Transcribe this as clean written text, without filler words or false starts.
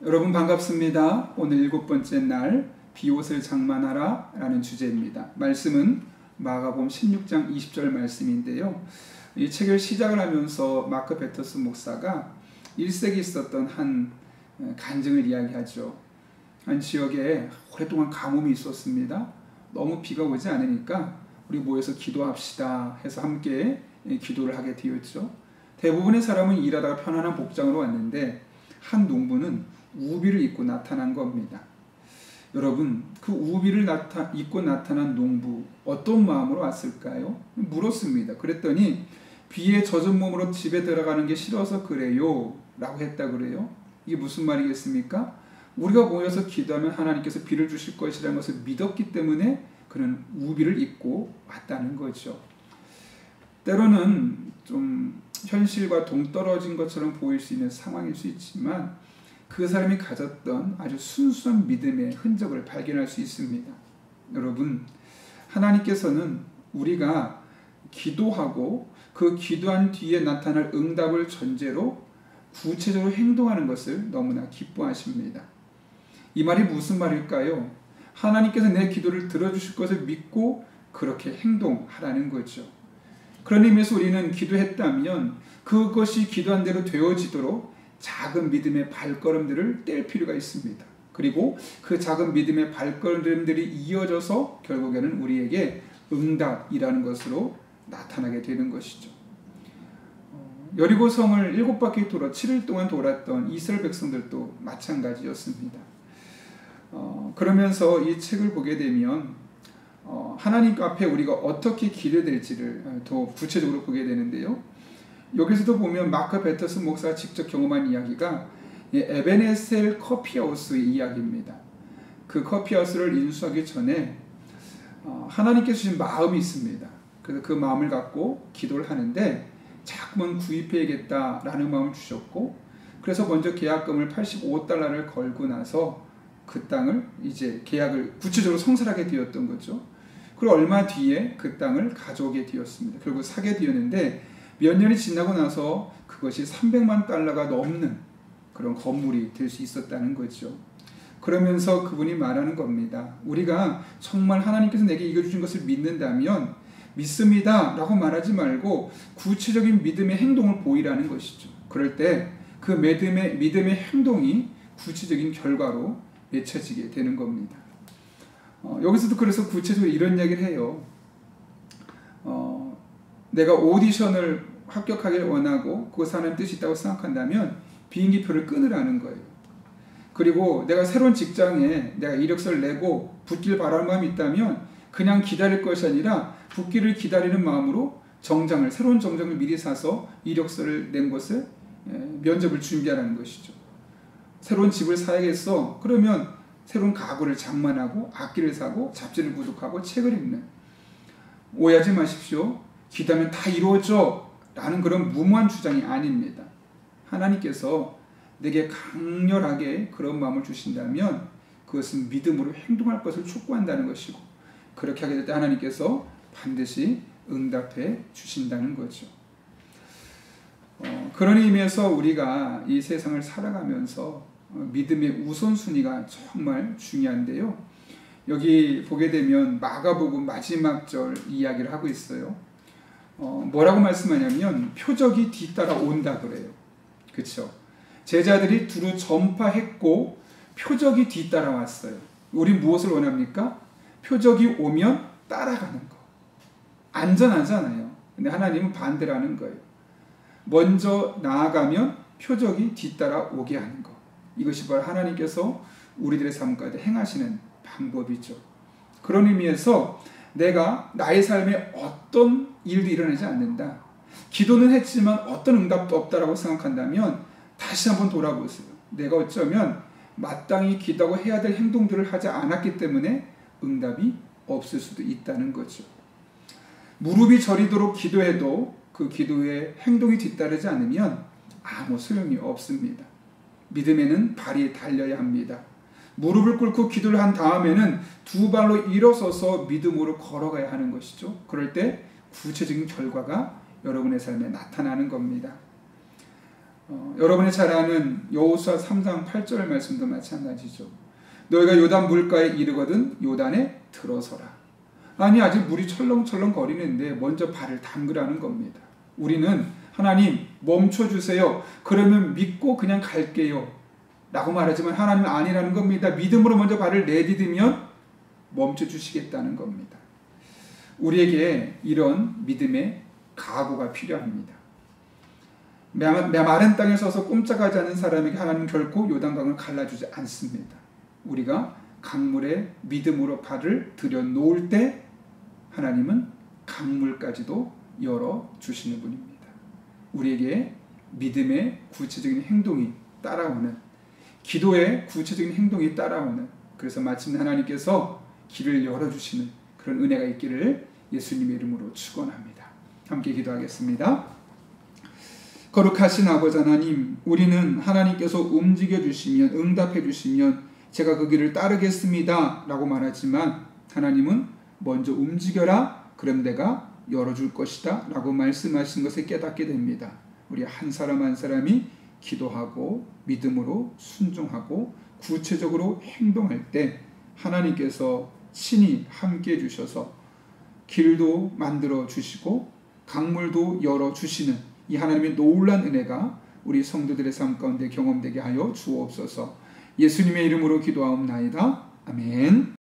여러분 반갑습니다. 오늘 7번째 날 비옷을 장만하라 라는 주제입니다. 말씀은 마가복음 16장 20절 말씀인데요. 이 책을 시작을 하면서 마크 베터스 목사가 1세기 있었던 한 간증을 이야기하죠. 한 지역에 오랫동안 가뭄이 있었습니다. 너무 비가 오지 않으니까 우리 모여서 기도합시다 해서 함께 기도를 하게 되었죠. 대부분의 사람은 일하다가 편안한 복장으로 왔는데 한 농부는 우비를 입고 나타난 겁니다. 여러분, 그 우비를 입고 나타난 농부 어떤 마음으로 왔을까요? 물었습니다. 그랬더니 비에 젖은 몸으로 집에 들어가는 게 싫어서 그래요 라고 했다 그래요. 이게 무슨 말이겠습니까? 우리가 모여서 기도하면 하나님께서 비를 주실 것이라는 것을 믿었기 때문에 그는 우비를 입고 왔다는 거죠. 때로는 좀 현실과 동떨어진 것처럼 보일 수 있는 상황일 수 있지만 그 사람이 가졌던 아주 순수한 믿음의 흔적을 발견할 수 있습니다. 여러분, 하나님께서는 우리가 기도하고 그 기도한 뒤에 나타날 응답을 전제로 구체적으로 행동하는 것을 너무나 기뻐하십니다. 이 말이 무슨 말일까요? 하나님께서 내 기도를 들어주실 것을 믿고 그렇게 행동하라는 거죠. 그런 의미에서 우리는 기도했다면 그것이 기도한 대로 되어지도록 작은 믿음의 발걸음들을 뗄 필요가 있습니다. 그리고 그 작은 믿음의 발걸음들이 이어져서 결국에는 우리에게 응답이라는 것으로 나타나게 되는 것이죠. 여리고성을 7바퀴 돌아 7일 동안 돌았던 이스라엘 백성들도 마찬가지였습니다. 그러면서 이 책을 보게 되면 하나님 앞에 우리가 어떻게 기도될지를 더 구체적으로 보게 되는데요. 여기서도 보면 마크 베터스 목사가 직접 경험한 이야기가 에베네셀 커피하우스의 이야기입니다. 그 커피하우스를 인수하기 전에 하나님께서 주신 마음이 있습니다. 그래서 그 마음을 갖고 기도를 하는데 자꾸만 구입해야겠다라는 마음을 주셨고, 그래서 먼저 계약금을 $85를 걸고 나서 그 땅을 이제 계약을 구체적으로 성사하게 되었던 거죠. 그리고 얼마 뒤에 그 땅을 가져오게 되었습니다. 결국 사게 되었는데 몇 년이 지나고 나서 그것이 $300만 넘는 그런 건물이 될 수 있었다는 거죠. 그러면서 그분이 말하는 겁니다. 우리가 정말 하나님께서 내게 이겨주신 것을 믿는다면 믿습니다 라고 말하지 말고 구체적인 믿음의 행동을 보이라는 것이죠. 그럴 때 그 믿음의 행동이 구체적인 결과로 맺혀지게 되는 겁니다. 여기서도 그래서 구체적으로 이런 이야기를 해요. 내가 오디션을 합격하길 원하고 그 사람의 뜻이 있다고 생각한다면 비행기표를 끊으라는 거예요. 그리고 내가 새로운 직장에 내가 이력서를 내고 붙길 바라는 마음이 있다면 그냥 기다릴 것이 아니라 붙기를 기다리는 마음으로 새로운 정장을 미리 사서 이력서를 낸 것을 면접을 준비하라는 것이죠. 새로운 집을 사야겠어. 그러면 새로운 가구를 장만하고 악기를 사고 잡지를 구독하고 책을 읽는. 오해하지 마십시오. 기도하면 다 이루어져 라는 그런 무모한 주장이 아닙니다. 하나님께서 내게 강렬하게 그런 마음을 주신다면 그것은 믿음으로 행동할 것을 촉구한다는 것이고, 그렇게 하게 될 때 하나님께서 반드시 응답해 주신다는 거죠. 그런 의미에서 우리가 이 세상을 살아가면서 믿음의 우선순위가 정말 중요한데요. 여기 보게 되면 마가복음 마지막 절 이야기를 하고 있어요. 뭐라고 말씀하냐면 표적이 뒤따라 온다 그래요. 그렇죠? 제자들이 두루 전파했고 표적이 뒤따라 왔어요. 우린 무엇을 원합니까? 표적이 오면 따라가는 거. 안전하잖아요. 근데 하나님은 반대라는 거예요. 먼저 나아가면 표적이 뒤따라 오게 하는 거. 이것이 바로 하나님께서 우리들의 삶 가운데 행하시는 방법이죠. 그런 의미에서 내가 나의 삶에 어떤 일도 일어나지 않는다, 기도는 했지만 어떤 응답도 없다라고 생각한다면 다시 한번 돌아보세요. 내가 어쩌면 마땅히 기도하고 해야 될 행동들을 하지 않았기 때문에 응답이 없을 수도 있다는 거죠. 무릎이 저리도록 기도해도 그 기도에 행동이 뒤따르지 않으면 아무 소용이 없습니다. 믿음에는 발이 달려야 합니다. 무릎을 꿇고 기도를 한 다음에는 두 발로 일어서서 믿음으로 걸어가야 하는 것이죠. 그럴 때 구체적인 결과가 여러분의 삶에 나타나는 겁니다. 여러분이 잘 아는 여호수아 3장 8절 말씀도 마찬가지죠. 너희가 요단 물가에 이르거든 요단에 들어서라. 아니 아직 물이 철렁철렁 거리는데 먼저 발을 담그라는 겁니다. 우리는 하나님 멈춰주세요. 그러면 믿고 그냥 갈게요 라고 말하지만 하나님은 아니라는 겁니다. 믿음으로 먼저 발을 내디디면 멈춰주시겠다는 겁니다. 우리에게 이런 믿음의 각오가 필요합니다. 마른 땅에 서서 꼼짝하지 않는 사람에게 하나님은 결코 요단강을 갈라주지 않습니다. 우리가 강물에 믿음으로 발을 들여놓을 때 하나님은 강물까지도 열어주시는 분입니다. 우리에게 믿음의 구체적인 행동이 따라오는, 기도의 구체적인 행동이 따라오는, 그래서 마침내 하나님께서 길을 열어주시는 그런 은혜가 있기를 예수님의 이름으로 축원합니다. 함께 기도하겠습니다. 거룩하신 아버지 하나님, 우리는 하나님께서 움직여주시면, 응답해주시면 제가 그 길을 따르겠습니다 라고 말하지만 하나님은 먼저 움직여라, 그럼 내가 열어줄 것이다 라고 말씀하신 것을 깨닫게 됩니다. 우리 한 사람 한 사람이 기도하고 믿음으로 순종하고 구체적으로 행동할 때 하나님께서 친히 함께 해주셔서 길도 만들어 주시고 강물도 열어 주시는 이 하나님의 놀라운 은혜가 우리 성도들의 삶 가운데 경험되게 하여 주옵소서. 예수님의 이름으로 기도하옵나이다. 아멘.